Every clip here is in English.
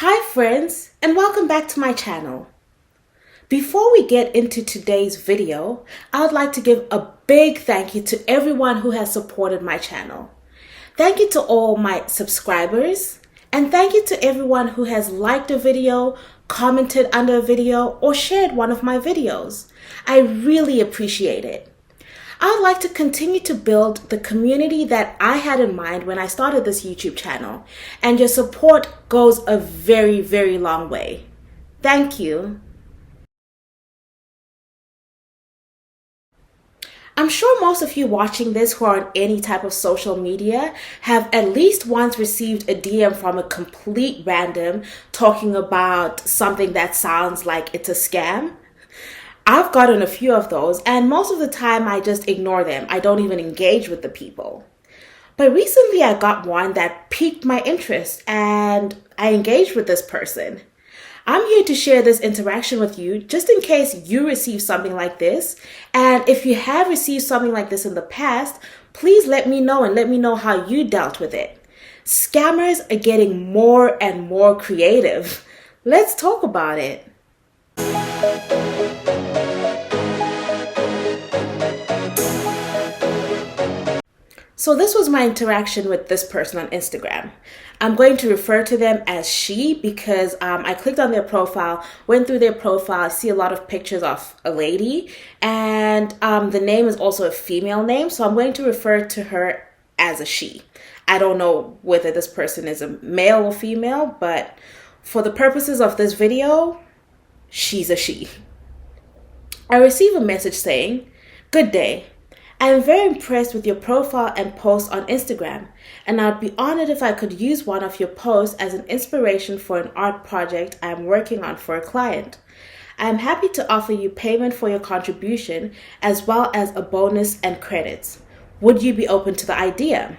Hi friends, and welcome back to my channel. Before we get into today's video, I would like to give a big thank you to everyone who has supported my channel. Thank you to all my subscribers, and thank you to everyone who has liked a video, commented under a video, or shared one of my videos. I really appreciate it. I would like to continue to build the community that I had in mind when I started this YouTube channel, and your support goes a very, very long way. Thank you. I'm sure most of you watching this who are on any type of social media have at least once received a DM from a complete random talking about something that sounds like it's a scam. I've gotten a few of those, and most of the time I just ignore them. I don't even engage with the people. But recently I got one that piqued my interest and I engaged with this person. I'm here to share this interaction with you just in case you receive something like this. And if you have received something like this in the past, please let me know and let me know how you dealt with it. Scammers are getting more and more creative. Let's talk about it. So this was my interaction with this person on Instagram. I'm going to refer to them as she because I clicked on their profile, went through their profile, I see a lot of pictures of a lady, and the name is also a female name, so I'm going to refer to her as a she. I don't know whether this person is a male or female, but for the purposes of this video, she's a she. I received a message saying, "Good day. I am very impressed with your profile and posts on Instagram, and I'd be honored if I could use one of your posts as an inspiration for an art project I am working on for a client. I am happy to offer you payment for your contribution as well as a bonus and credits. Would you be open to the idea?"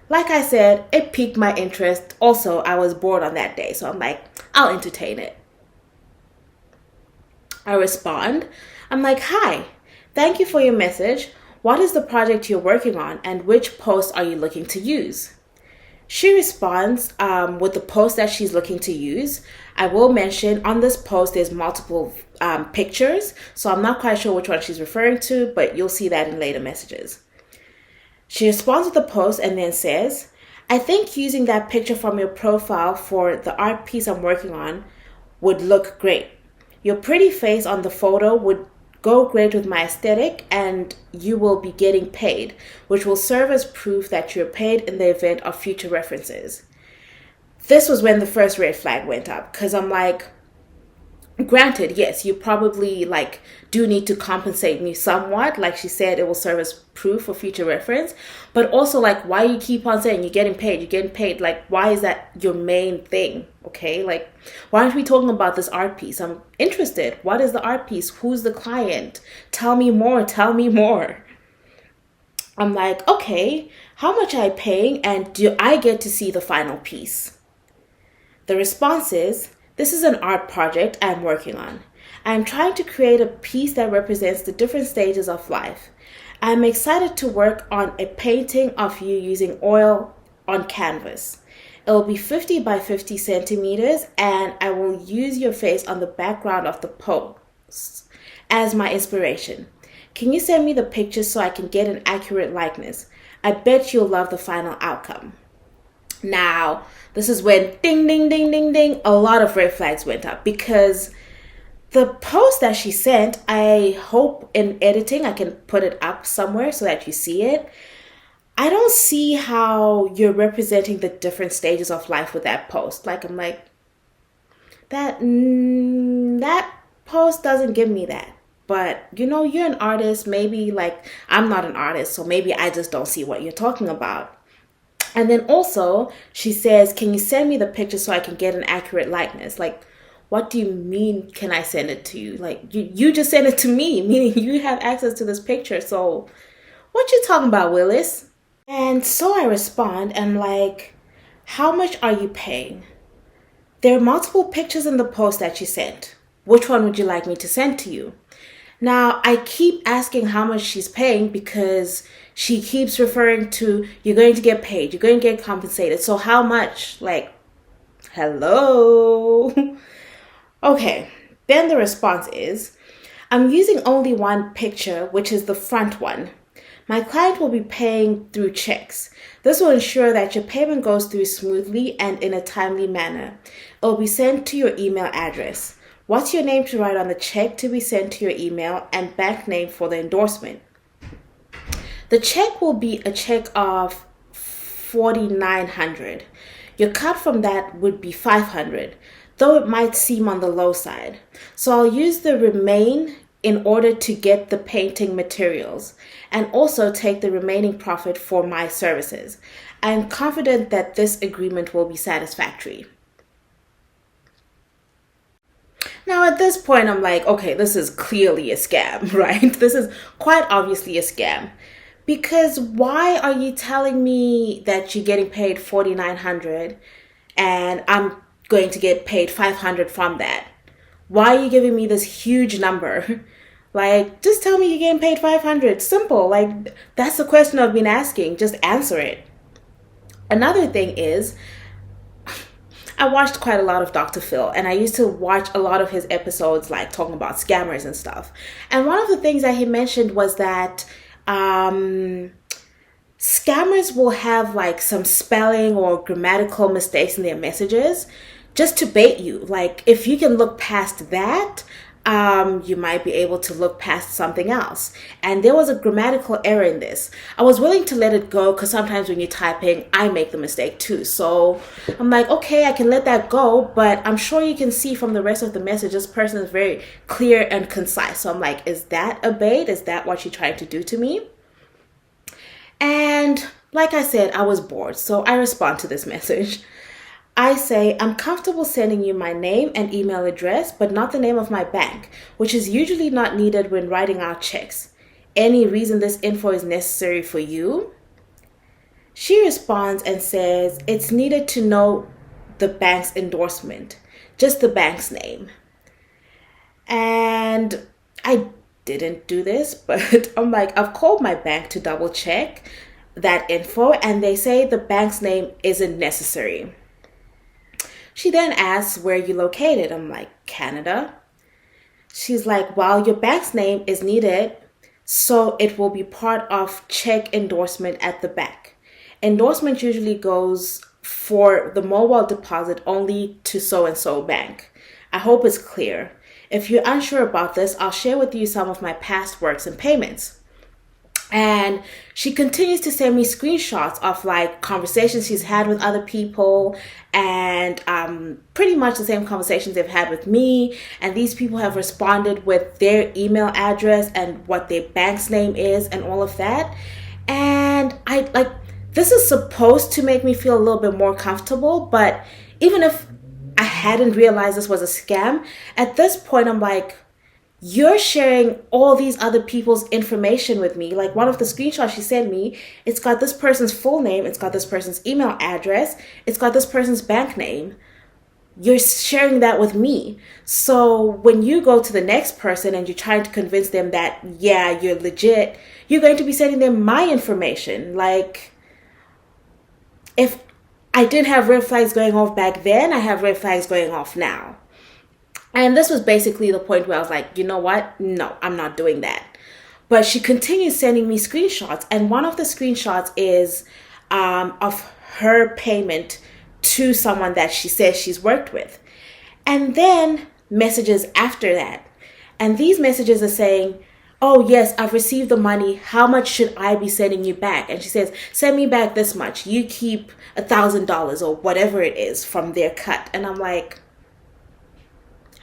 Like I said, it piqued my interest. Also, I was bored on that day, so I'm like, I'll entertain it. I respond. I'm like, "Hi, thank you for your message. What is the project you're working on and which post are you looking to use?" She responds with the post that she's looking to use. I will mention on this post there's multiple pictures, so I'm not quite sure which one she's referring to, but you'll see that in later messages. She responds with the post and then says, "I think using that picture from your profile for the art piece I'm working on would look great. Your pretty face on the photo would go great with my aesthetic, and you will be getting paid, which will serve as proof that you're paid in the event of future references." This was when the first red flag went up, because I'm like, granted, yes, you probably do need to compensate me somewhat. Like she said, it will serve as proof for future reference, but also why you keep on saying you're getting paid? Why is that your main thing? Okay, why aren't we talking about this art piece? I'm interested. What is the art piece? Who's the client? Tell me more. I'm like, okay, how much are you paying, and do I get to see the final piece? The response is, "This is an art project I'm working on. I'm trying to create a piece that represents the different stages of life. I'm excited to work on a painting of you using oil on canvas. It will be 50 by 50 centimeters, and I will use your face on the background of the post as my inspiration. Can you send me the pictures so I can get an accurate likeness? I bet you'll love the final outcome." Now, this is when ding, ding, ding, ding, ding, a lot of red flags went up, because the post that she sent, I hope in editing I can put it up somewhere so that you see it. I don't see how you're representing the different stages of life with that post. I'm like, that post doesn't give me that. But, you're an artist. Maybe, I'm not an artist, so maybe I just don't see what you're talking about. And then also, she says, "Can you send me the picture so I can get an accurate likeness?" What do you mean, can I send it to you? You just send it to me, meaning you have access to this picture. So what you talking about, Willis? And so I respond, and I'm like, "How much are you paying?" There are multiple pictures in the post that she sent. Which one would you like me to send to you? Now, I keep asking how much she's paying because she keeps referring to, "You're going to get paid, you're going to get compensated." So how much? Hello. Okay, then the response is, I'm using only one picture, which is the front one. My client will be paying through checks. This will ensure that your payment goes through smoothly and in a timely manner. It will be sent to your email address. What's your name to write on the check to be sent to your email, and bank name for the endorsement? The check will be a check of $4,900. Your cut from that would be $500, though it might seem on the low side. So I'll use the remain in order to get the painting materials and also take the remaining profit for my services. I am confident that this agreement will be satisfactory. Now at this point, I'm like, okay, this is clearly a scam, right? This is quite obviously a scam. Because why are you telling me that you're getting paid $4,900 and I'm going to get paid $500 from that? Why are you giving me this huge number? Like, just tell me you're getting paid $500. Simple. Like, that's the question I've been asking. Just answer it. Another thing is, I watched quite a lot of Dr. Phil, and I used to watch a lot of his episodes, like talking about scammers and stuff. And one of the things that he mentioned was that scammers will have like some spelling or grammatical mistakes in their messages just to bait you. Like, if you can look past that, you might be able to look past something else. And there was a grammatical error in this. I was willing to let it go because sometimes when you're typing, I make the mistake too. So I'm like, okay, I can let that go, but I'm sure you can see from the rest of the message, this person is very clear and concise. So I'm like, is that a bait? Is that what you're trying to do to me? And like I said, I was bored. So I respond to this message. I say, I'm comfortable sending you my name and email address, but not the name of my bank, which is usually not needed when writing out checks. Any reason this info is necessary for you? She responds and says, it's needed to know the bank's endorsement, just the bank's name. And I didn't do this, but I'm like, I've called my bank to double check that info, and they say the bank's name isn't necessary. She then asks where you located. I'm like, Canada. She's like, well, your bank's name is needed, so it will be part of check endorsement at the bank. Endorsement usually goes for the mobile deposit only to so-and-so bank. I hope it's clear. If you're unsure about this, I'll share with you some of my past works and payments. And she continues to send me screenshots of like conversations she's had with other people, and pretty much the same conversations they've had with me. And these people have responded with their email address and what their bank's name is and all of that. And I like, this is supposed to make me feel a little bit more comfortable, but even if I hadn't realized this was a scam, at this point I'm like, you're sharing all these other people's information with me. Like, one of the screenshots she sent me, it's got this person's full name, it's got this person's email address, it's got this person's bank name. You're sharing that with me. So when you go to the next person and you're trying to convince them that, yeah, you're legit, you're going to be sending them my information. Like, if I didn't have red flags going off back then, I have red flags going off now. And this was basically the point where I was like, you know what? No, I'm not doing that. But she continues sending me screenshots. And one of the screenshots is of her payment to someone that she says she's worked with. And then messages after that. And these messages are saying, oh, yes, I've received the money. How much should I be sending you back? And she says, send me back this much. You keep $1,000 or whatever it is from their cut. And I'm like,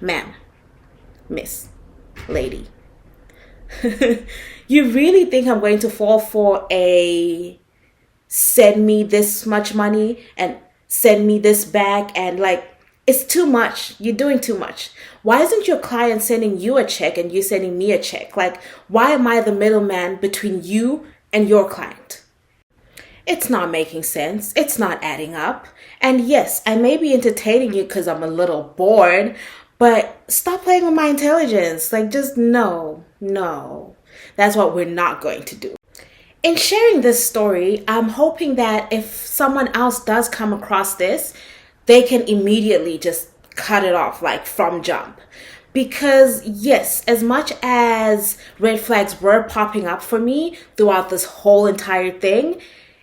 ma'am, miss, lady, you really think I'm going to fall for a send me this much money and send me this back? And like, it's too much. You're doing too much. Why isn't your client sending you a check and you sending me a check? Like, why am I the middleman between you and your client? It's not making sense. It's not adding up. And yes, I may be entertaining you because I'm a little bored, but stop playing with my intelligence. Like, just no. That's what we're not going to do. In sharing this story, I'm hoping that if someone else does come across this, they can immediately just cut it off, like from jump. Because yes, as much as red flags were popping up for me throughout this whole entire thing,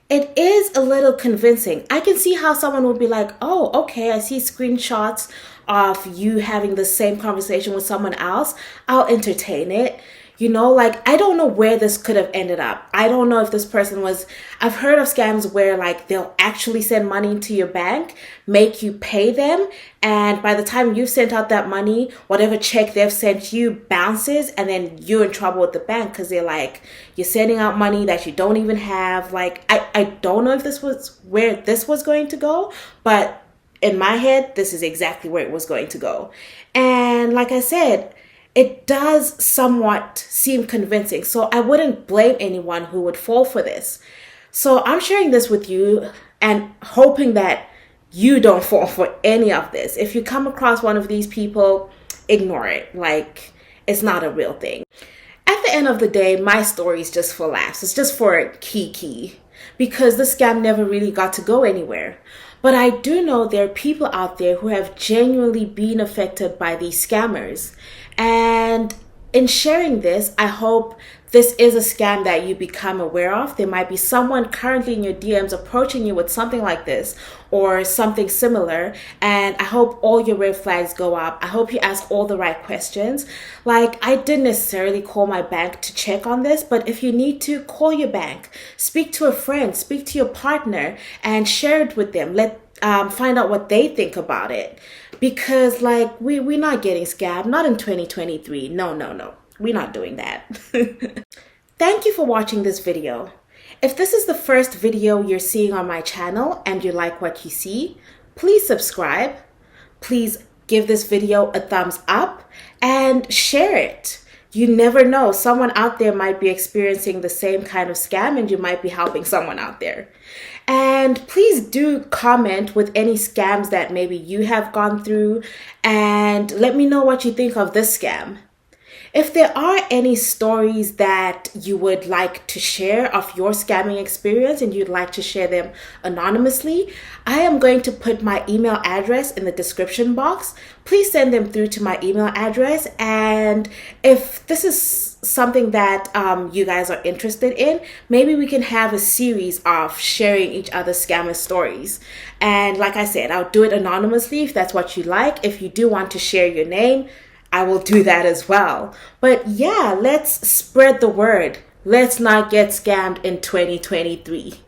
it is a little convincing. I can see how someone would be like, oh, okay, I see screenshots of you having the same conversation with someone else. I'll entertain it. You know, like, I don't know where this could have ended up. I don't know if this person was, I've heard of scams where like they'll actually send money to your bank, make you pay them. And by the time you've sent out that money, whatever check they've sent you bounces, and then you're in trouble with the bank because they're like, you're sending out money that you don't even have. Like, I don't know if this was where this was going to go, but in my head, this is exactly where it was going to go. And like I said, it does somewhat seem convincing. So I wouldn't blame anyone who would fall for this. So I'm sharing this with you and hoping that you don't fall for any of this. If you come across one of these people, ignore it. Like, it's not a real thing. At the end of the day, my story is just for laughs. It's just for Kiki, because the scam never really got to go anywhere. But I do know there are people out there who have genuinely been affected by these scammers. And in sharing this, I hope this is a scam that you become aware of. There might be someone currently in your DMs approaching you with something like this or something similar. And I hope all your red flags go up. I hope you ask all the right questions. Like, I didn't necessarily call my bank to check on this, but if you need to, call your bank, speak to a friend, speak to your partner, and share it with them. Find out what they think about it. Because like, we're not getting scammed, not in 2023. No. We're not doing that. Thank you for watching this video. If this is the first video you're seeing on my channel and you like what you see, please subscribe. Please give this video a thumbs up and share it. You never know, someone out there might be experiencing the same kind of scam and you might be helping someone out there. And please do comment with any scams that maybe you have gone through and let me know what you think of this scam. If there are any stories that you would like to share of your scamming experience and you'd like to share them anonymously, I am going to put my email address in the description box. Please send them through to my email address. And if this is something that you guys are interested in, maybe we can have a series of sharing each other's scammer stories. And like I said, I'll do it anonymously if that's what you like. If you do want to share your name, I will do that as well. But yeah, let's spread the word. Let's not get scammed in 2023.